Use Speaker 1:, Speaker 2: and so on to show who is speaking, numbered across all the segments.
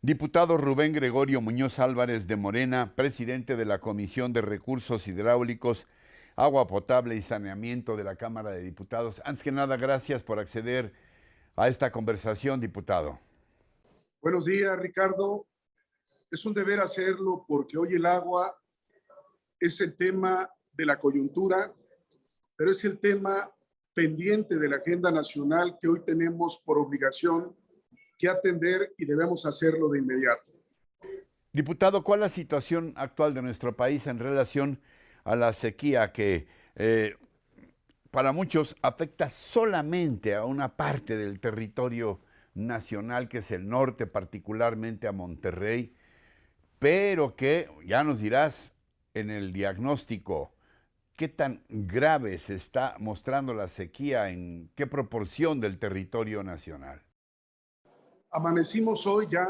Speaker 1: Diputado Rubén Gregorio Muñoz Álvarez de Morena, presidente de la Comisión de Recursos Hidráulicos, Agua Potable y Saneamiento de la Cámara de Diputados. Antes que nada, gracias por acceder a esta conversación, diputado.
Speaker 2: Buenos días, Ricardo. Es un deber hacerlo porque hoy el agua es el tema de la coyuntura, pero es el tema pendiente de la agenda nacional que hoy tenemos por obligación que atender y debemos hacerlo de inmediato.
Speaker 1: Diputado, ¿cuál es la situación actual de nuestro país en relación a la sequía que para muchos afecta solamente a una parte del territorio nacional, que es el norte, particularmente a Monterrey, pero que, ya nos dirás en el diagnóstico, qué tan grave se está mostrando la sequía, en qué proporción del territorio nacional?
Speaker 2: Amanecimos hoy ya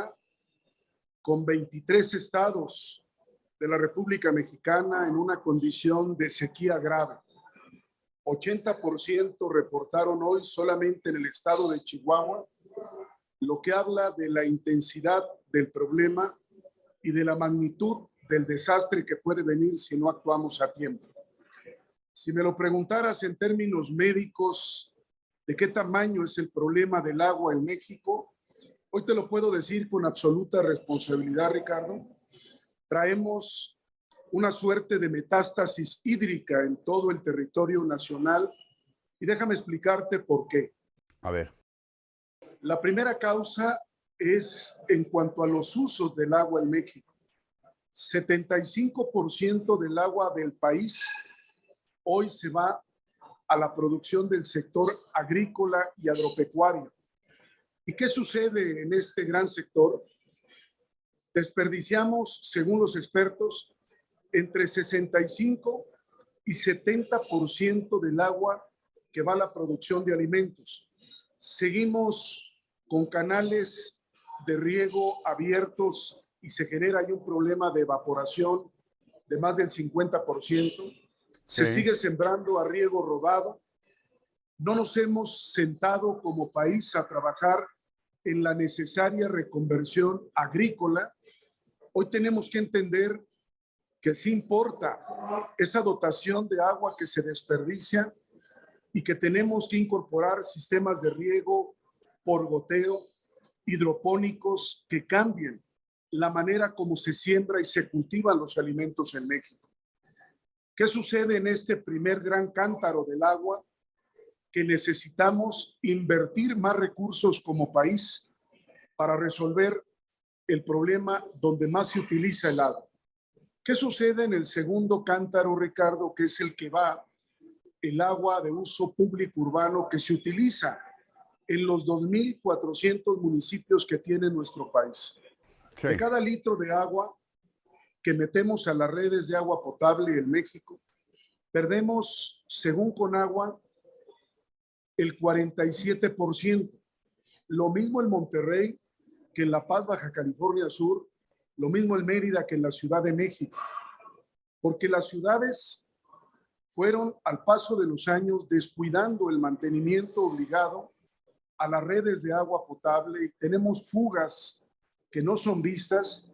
Speaker 2: con 23 estados de la República Mexicana en una condición de sequía grave. 80% reportaron hoy solamente en el estado de Chihuahua, lo que habla de la intensidad del problema y de la magnitud del desastre que puede venir si no actuamos a tiempo. Si me lo preguntaras en términos médicos, ¿de qué tamaño es el problema del agua en México? Hoy te lo puedo decir con absoluta responsabilidad, Ricardo. Traemos una suerte de metástasis hídrica en todo el territorio nacional y déjame explicarte por qué.
Speaker 1: A ver.
Speaker 2: La primera causa es en cuanto a los usos del agua en México. 75% del agua del país hoy se va a la producción del sector agrícola y agropecuario. ¿Y qué sucede en este gran sector? Desperdiciamos, según los expertos, entre 65 y 70% del agua que va a la producción de alimentos. Seguimos con canales de riego abiertos y se genera ahí un problema de evaporación de más del 50%. Se sigue sembrando a riego rodado. No nos hemos sentado como país a trabajar en la necesaria reconversión agrícola. Hoy tenemos que entender que sí importa esa dotación de agua que se desperdicia y que tenemos que incorporar sistemas de riego por goteo, hidropónicos que cambien la manera como se siembra y se cultivan los alimentos en México. ¿Qué sucede en este primer gran cántaro del agua? Que necesitamos invertir más recursos como país para resolver el problema donde más se utiliza el agua. ¿Qué sucede en el segundo cántaro, Ricardo, que es el que va el agua de uso público urbano que se utiliza en los 2.400 municipios que tiene nuestro país? Sí. De cada litro de agua que metemos a las redes de agua potable en México, perdemos, según Conagua, el 47%. Lo mismo en Monterrey que en La Paz, Baja California Sur, lo mismo en Mérida que en la Ciudad de México, porque las ciudades fueron al paso de los años descuidando el mantenimiento obligado a las redes de agua potable. Tenemos fugas que no son vistas,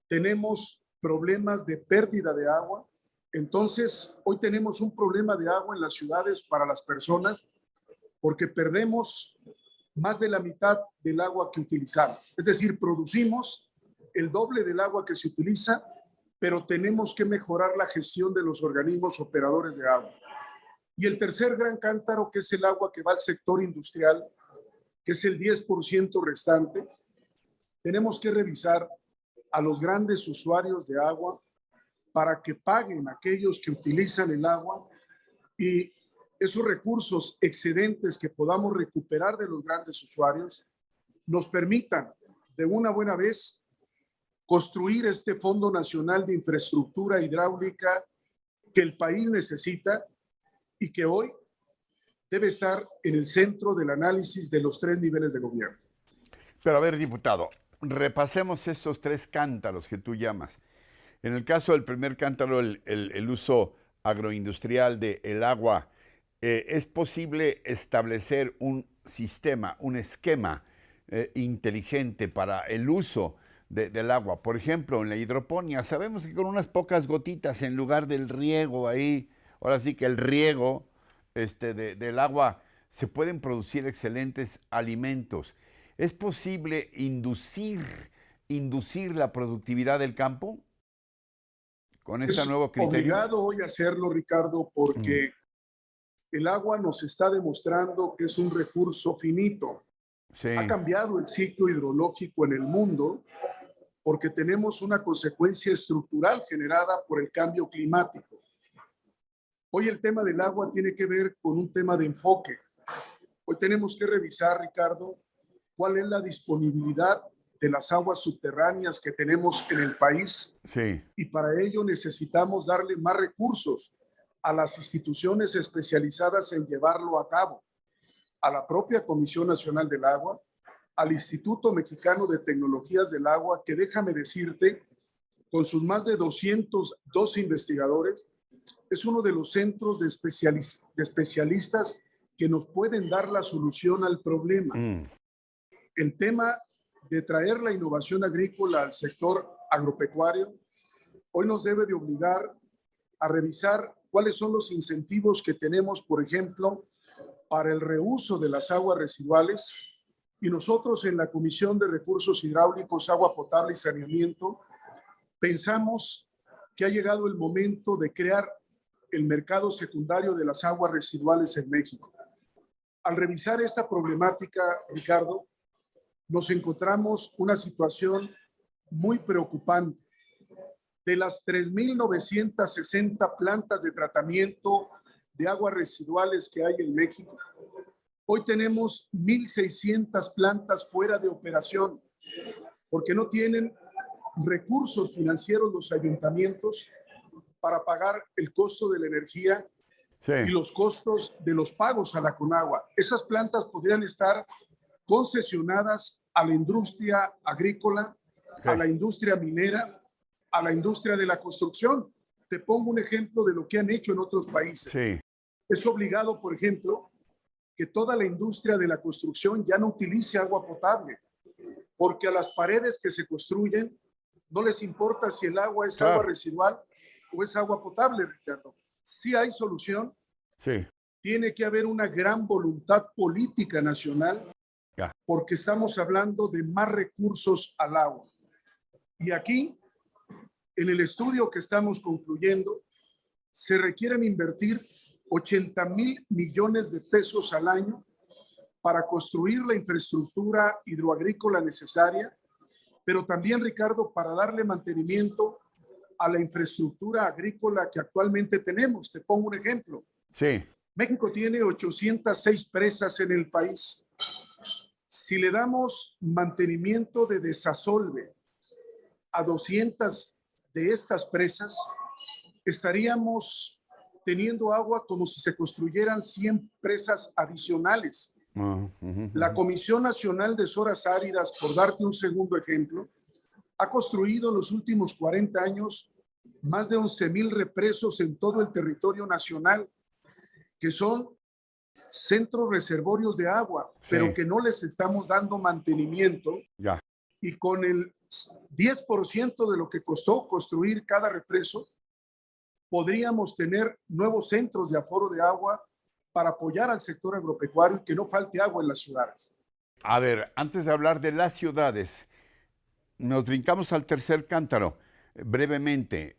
Speaker 2: tenemos problemas de pérdida de agua. Entonces, hoy tenemos un problema de agua en las ciudades para las personas porque perdemos más de la mitad del agua que utilizamos. Es decir, producimos el doble del agua que se utiliza, pero tenemos que mejorar la gestión de los organismos operadores de agua. Y el tercer gran cántaro, que es el agua que va al sector industrial, que es el 10% restante, tenemos que revisar a los grandes usuarios de agua para que paguen aquellos que utilizan el agua y esos recursos excedentes que podamos recuperar de los grandes usuarios nos permitan de una buena vez construir este Fondo Nacional de Infraestructura Hidráulica que el país necesita y que hoy debe estar en el centro del análisis de los tres niveles de gobierno.
Speaker 1: Pero a ver, diputado, repasemos estos tres cántaros que tú llamas. En el caso del primer cántaro, el uso agroindustrial del agua, ¿es posible establecer un sistema, un esquema inteligente para el uso del agua. Por ejemplo, en la hidroponía, sabemos que con unas pocas gotitas en lugar del riego ahí, ahora sí que el riego del agua, se pueden producir excelentes alimentos. ¿Es posible inducir la productividad del campo con este
Speaker 2: Es
Speaker 1: nuevo criterio?
Speaker 2: obligado hoy hacerlo, Ricardo,
Speaker 1: Mm,
Speaker 2: porque el agua nos está demostrando que es un recurso finito. Ha
Speaker 1: sí,
Speaker 2: cambiado el ciclo hidrológico en el mundo porque tenemos una consecuencia estructural generada por el cambio climático. Hoy el tema del agua tiene que ver con un tema de enfoque. Hoy tenemos que revisar, Ricardo, cuál es la disponibilidad de las aguas subterráneas que tenemos en el país,
Speaker 1: sí,
Speaker 2: y para ello necesitamos darle más recursos a las instituciones especializadas en llevarlo a cabo, a la propia Comisión Nacional del Agua, al Instituto Mexicano de Tecnologías del Agua, que déjame decirte, con sus más de 202 investigadores, es uno de los centros de especialistas que nos pueden dar la solución al problema.
Speaker 1: mm,
Speaker 2: El tema de traer la innovación agrícola al sector agropecuario hoy nos debe de obligar a revisar cuáles son los incentivos que tenemos, por ejemplo, para el reuso de las aguas residuales. Y nosotros en la Comisión de Recursos Hidráulicos, Agua Potable y Saneamiento pensamos que ha llegado el momento de crear el mercado secundario de las aguas residuales en México. Al revisar esta problemática, Ricardo, nos encontramos una situación muy preocupante. De las 3.960 plantas de tratamiento de aguas residuales que hay en México, hoy tenemos 1.600 plantas fuera de operación porque no tienen recursos financieros los ayuntamientos para pagar el costo de la energía
Speaker 1: sí,
Speaker 2: y los costos de los pagos a la Conagua. Esas plantas podrían estar concesionadas a la industria agrícola,
Speaker 1: sí,
Speaker 2: a la industria minera, a la industria de la construcción. Te pongo un ejemplo de lo que han hecho en otros países.
Speaker 1: sí,
Speaker 2: Es obligado, por ejemplo, que toda la industria de la construcción ya no utilice agua potable, porque a las paredes que se construyen no les importa si el agua es agua
Speaker 1: claro,
Speaker 2: residual o es agua potable, Ricardo. Si hay solución,
Speaker 1: sí,
Speaker 2: tiene que haber una gran voluntad política nacional,
Speaker 1: ya,
Speaker 2: porque estamos hablando de más recursos al agua. Y aquí, en el estudio que estamos concluyendo, se requieren invertir 80,000 millones de pesos al año para construir la infraestructura hidroagrícola necesaria, pero también, Ricardo, para darle mantenimiento a la infraestructura agrícola que actualmente tenemos. Te pongo un ejemplo.
Speaker 1: sí,
Speaker 2: México tiene 806 presas en el país. Si le damos mantenimiento de desasolve a 200 de estas presas, estaríamos teniendo agua como si se construyeran 100 presas adicionales. La Comisión Nacional de Zonas Áridas, por darte un segundo ejemplo, ha construido en los últimos 40 años más de 11,000 represos en todo el territorio nacional, que son centros reservorios de agua, pero
Speaker 1: sí,
Speaker 2: que no les estamos dando mantenimiento,
Speaker 1: ya.
Speaker 2: y con el 10% de lo que costó construir cada represo, podríamos tener nuevos centros de aforo de agua para apoyar al sector agropecuario y que no falte agua en las ciudades.
Speaker 1: A ver, antes de hablar de las ciudades, nos brincamos al tercer cántaro. Brevemente,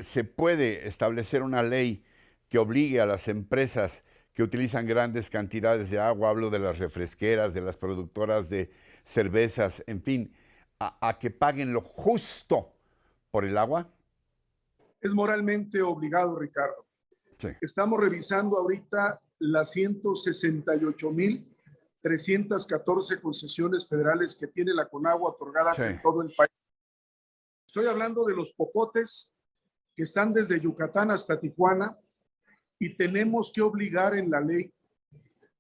Speaker 1: ¿se puede establecer una ley que obligue a las empresas que utilizan grandes cantidades de agua, hablo de las refresqueras, de las productoras de cervezas, en fin, a que paguen lo justo por el agua?
Speaker 2: Es moralmente obligado, Ricardo.
Speaker 1: Sí,
Speaker 2: Estamos revisando ahorita las 168,314 concesiones federales que tiene la Conagua otorgadas
Speaker 1: sí,
Speaker 2: en todo el país. Estoy hablando de los popotes que están desde Yucatán hasta Tijuana, y tenemos que obligar en la ley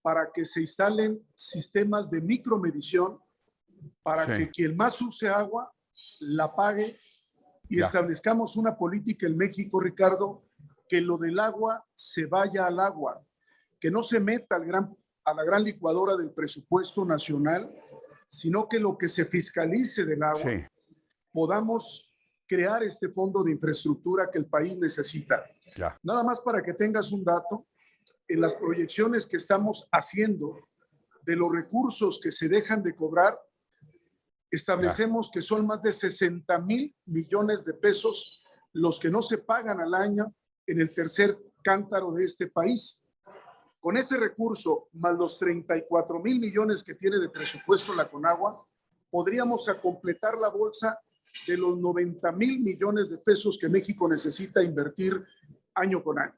Speaker 2: para que se instalen sistemas de micromedición para
Speaker 1: sí,
Speaker 2: que quien más use agua la pague, y
Speaker 1: ya,
Speaker 2: establezcamos una política en México, Ricardo, que lo del agua se vaya al agua, que no se meta a la gran licuadora del presupuesto nacional, sino que lo que se fiscalice del agua
Speaker 1: sí,
Speaker 2: podamos crear este fondo de infraestructura que el país necesita.
Speaker 1: Ya.
Speaker 2: Nada más para que tengas un dato, en las proyecciones que estamos haciendo de los recursos que se dejan de cobrar, establecemos que son más de 60,000 millones de pesos los que no se pagan al año en el tercer cántaro de este país. Con ese recurso, más los 34,000 millones que tiene de presupuesto la Conagua, podríamos completar la bolsa de los 90,000 millones de pesos que México necesita invertir año con año.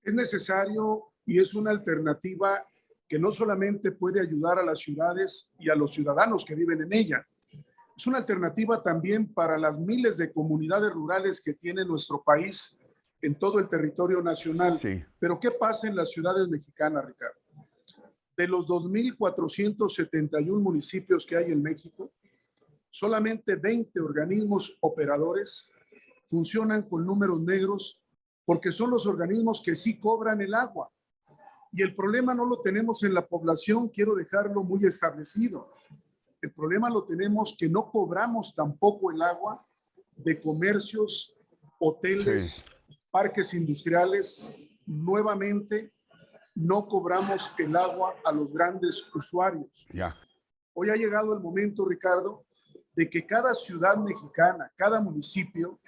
Speaker 2: Es necesario y es una alternativa que no solamente puede ayudar a las ciudades y a los ciudadanos que viven en ella, es una alternativa también para las miles de comunidades rurales que tiene nuestro país en todo el territorio nacional.
Speaker 1: Sí.
Speaker 2: Pero ¿qué pasa en las ciudades mexicanas, Ricardo? De los 2,471 municipios que hay en México, solamente 20 organismos operadores funcionan con números negros porque son los organismos que sí cobran el agua. Y el problema no lo tenemos en la población, quiero dejarlo muy establecido. El problema lo tenemos que no cobramos tampoco el agua de comercios, hoteles, parques industriales. Nuevamente, no cobramos el agua a los grandes usuarios.
Speaker 1: Ya.
Speaker 2: Hoy ha llegado el momento, Ricardo, de que cada ciudad mexicana, cada municipio,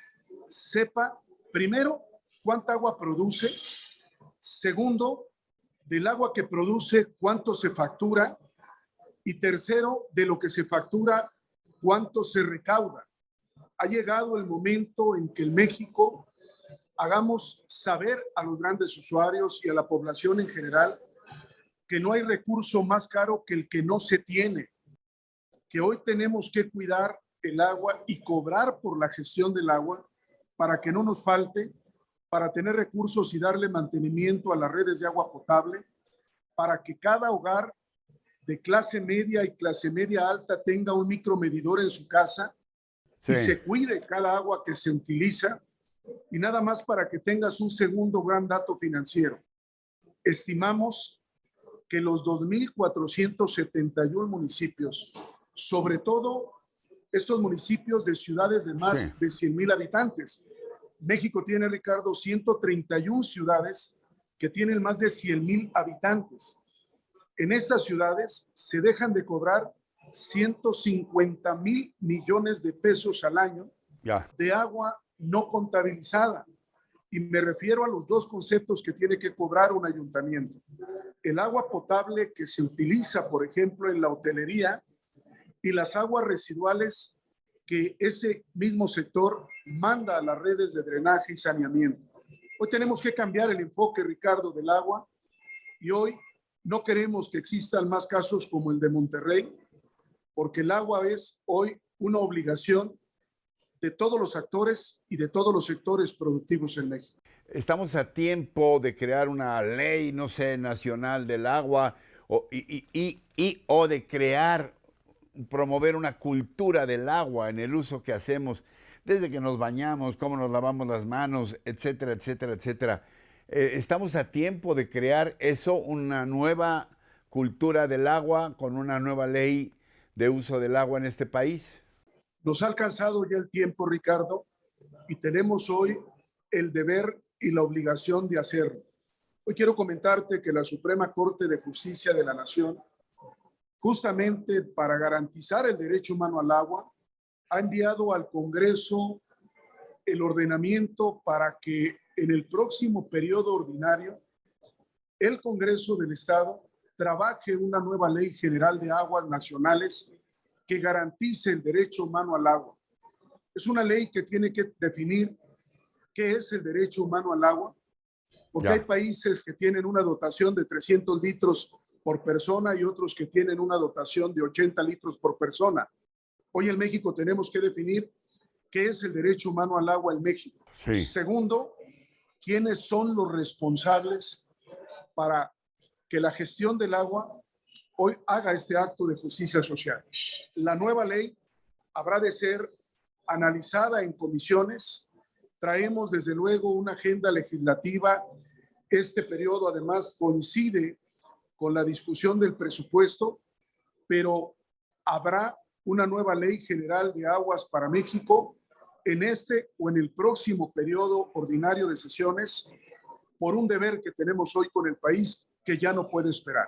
Speaker 2: sepa, primero, cuánta agua produce, segundo, del agua que produce, cuánto se factura, y tercero, de lo que se factura, cuánto se recauda. Ha llegado el momento en que en México hagamos saber a los grandes usuarios y a la población en general que no hay recurso más caro que el que no se tiene, que hoy tenemos que cuidar el agua y cobrar por la gestión del agua para que no nos falte, para tener recursos y darle mantenimiento a las redes de agua potable, para que cada hogar de clase media y clase media alta tenga un micromedidor en su casa y se cuide cada agua que se utiliza. Y nada más para que tengas un segundo gran dato financiero. Estimamos que los 2,471 municipios, sobre todo estos municipios de ciudades de más de 100,000 habitantes. México tiene, Ricardo, 131 ciudades que tienen más de 100,000 habitantes. En estas ciudades se dejan de cobrar 150,000 millones de pesos al año de agua no contabilizada. Y me refiero a los dos conceptos que tiene que cobrar un ayuntamiento. El agua potable que se utiliza, por ejemplo, en la hotelería, y las aguas residuales que ese mismo sector manda a las redes de drenaje y saneamiento. Hoy tenemos que cambiar el enfoque, Ricardo, del agua, y hoy no queremos que existan más casos como el de Monterrey, porque el agua es hoy una obligación de todos los actores y de todos los sectores productivos en México.
Speaker 1: Estamos a tiempo de crear una ley, no sé, nacional del agua o de crear, promover una cultura del agua en el uso que hacemos, desde que nos bañamos, cómo nos lavamos las manos, etcétera, etcétera, etcétera. Estamos a tiempo de crear eso, una nueva cultura del agua con una nueva ley de uso del agua en este país.
Speaker 2: Nos ha alcanzado ya el tiempo, Ricardo, y tenemos hoy el deber y la obligación de hacerlo. Hoy quiero comentarte que la Suprema Corte de Justicia de la Nación, justamente para garantizar el derecho humano al agua, ha enviado al Congreso el ordenamiento para que en el próximo periodo ordinario el Congreso del Estado trabaje una nueva ley general de aguas nacionales que garantice el derecho humano al agua. Es una ley que tiene que definir qué es el derecho humano al agua, porque hay países que tienen una dotación de 300 litros por persona y otros que tienen una dotación de 80 litros por persona. Hoy en México tenemos que definir qué es el derecho humano al agua en México. Segundo, quiénes son los responsables para que la gestión del agua hoy haga este acto de justicia social. La nueva ley habrá de ser analizada en comisiones. Traemos desde luego una agenda legislativa. Este periodo además coincide con la discusión del presupuesto, pero habrá una nueva ley general de aguas para México en este o en el próximo periodo ordinario de sesiones por un deber que tenemos hoy con el país que ya no puede esperar.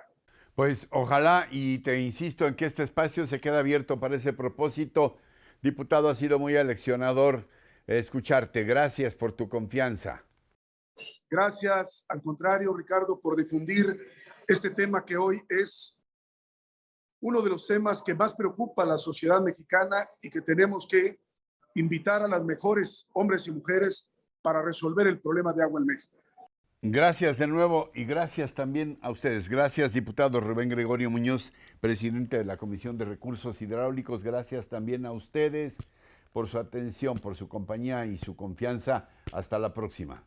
Speaker 1: Pues ojalá, y te insisto en que este espacio se queda abierto para ese propósito. Diputado, ha sido muy aleccionador escucharte. Gracias por tu confianza.
Speaker 2: Gracias, al contrario, Ricardo, por difundir este tema que hoy es uno de los temas que más preocupa a la sociedad mexicana y que tenemos que invitar a las mejores hombres y mujeres para resolver el problema de agua en México.
Speaker 1: Gracias de nuevo y gracias también a ustedes. Gracias, diputado Rubén Gregorio Muñoz, presidente de la Comisión de Recursos Hidráulicos. Gracias también a ustedes por su atención, por su compañía y su confianza. Hasta la próxima.